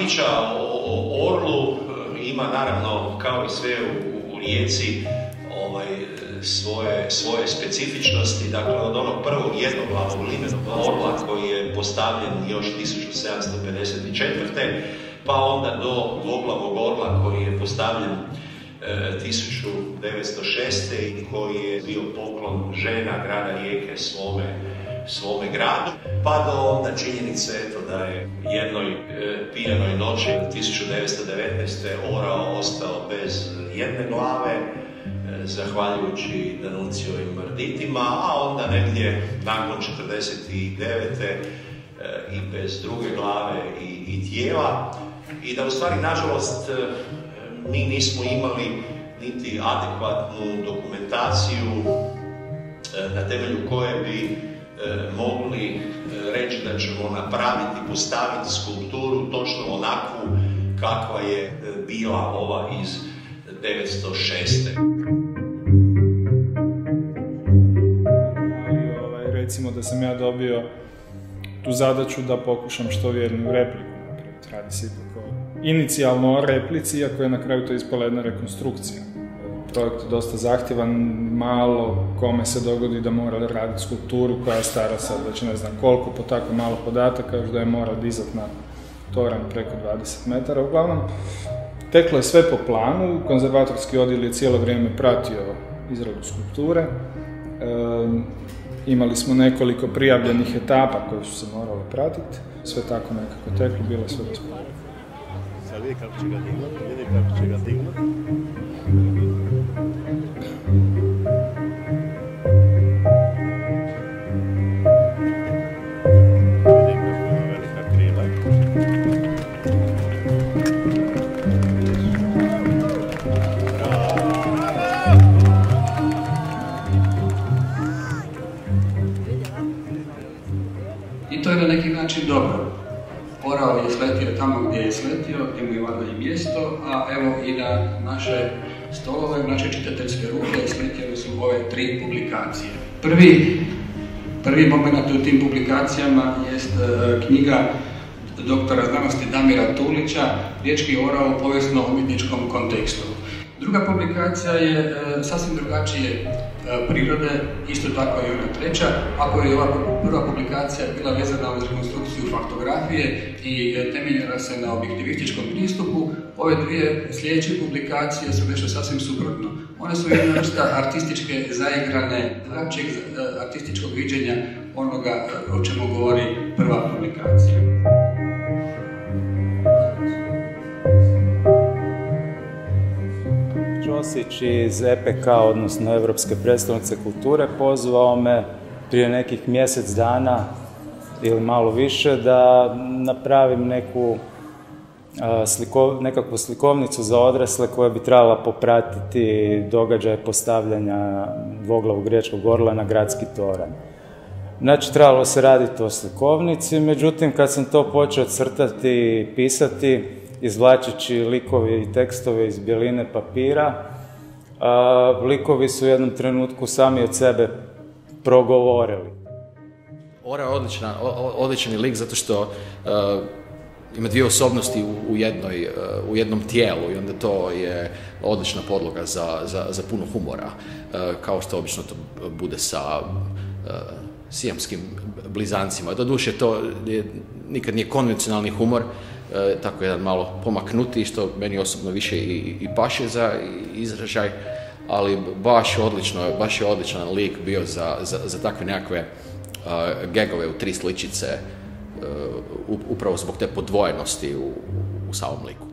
priča o orlu ima naravno, kao i sve u Rijeci, svoje specifičnosti. Dakle, od onog prvog jednoglavog limenog orla koji je postavljen još 1754. pa onda do dvoglavog orla koji je postavljen 1906. i koji je bio poklon žena grada Rijeke svome gradu, pa do onda činjenice da je jednoj pijanoj noći 1919. orao ostao bez jedne glave, zahvaljujući Danucijovim Marditima, a onda negdje nakon 1949. i bez druge glave i tijela. I da u stvari, nažalost, mi nismo imali niti adekvatnu dokumentaciju na temelju koje bi mogli reći da ćemo napraviti, postaviti skulpturu točno onakvu kakva je bila ova iz 1906. Recimo da sam ja dobio tu zadaću da pokušam što vjerniju repliku napraviti. Radi se ipak inicijalno o replici, iako je na kraju to ispala jedna rekonstrukcija. Projekt je dosta zahtjevan, malo kome se dogodi da mora raditi skulpturu koja je stara sad već ne znam koliko, po tako malo podataka, još da je mora dizati na toranj preko 20 metara. Uglavnom, teklo je sve po planu, konzervatorski odjel je cijelo vrijeme pratio izradu skulpture. Imali smo nekoliko prijavljenih etapa koje su se morale pratiti, sve tako nekako teklo, bilo je sve rasporedno. Sad vidi kako će ga dignut, I to je na neki način dobro. Orao je sletio tamo gdje je sletio, gdje mu je valjda i mjesto, a evo i na naše stolove, naše čitateljske ruke sletjeli su ove 3 publikacije. Prvi moment u tim publikacijama jest knjiga doktora znanosti Damira Tulića Riječki orao u povijesno-umjetničkom kontekstu. Druga publikacija je sasvim drugačije prirode, isto tako i ona treća. Ako je ova prva publikacija bila vezana uz rekonstrukciju faktografije i temeljila se na objektivističkom pristupu, ove dvije sljedeće publikacije su nešto sasvim suprotno. One su jedna vrsta artističke zaigrane, drugačijeg artističkog viđenja onoga o čemu govori prva publikacija. Ćosić iz EPK, odnosno Europske predstavnice kulture, pozvao me prije nekih mjesec dana ili malo više da napravim nekakvu slikovnicu za odrasle koja bi trebala popratiti događaje postavljanja dvoglavog riječkog orla na gradski toranj. Znači, trebalo se raditi o slikovnici, međutim, kad sam to počeo crtati i pisati, izvlačeći likove i tekstove iz bjeline papira, likovi su u jednom trenutku sami od sebe progovorili. Orao je odličan lik zato što ima dvije osobnosti u jednom tijelu i onda to je odlična podloga za puno humora, kao što obično to bude sa sijamskim blizancima. Doduše, to nikad nije konvencionalni humor, tako jedan malo pomaknuti, što meni osobno više i paše za izražaj, ali baš je odličan lik bio za takve nekakve gegove u 3 sličice, upravo zbog te podvojenosti u samom liku.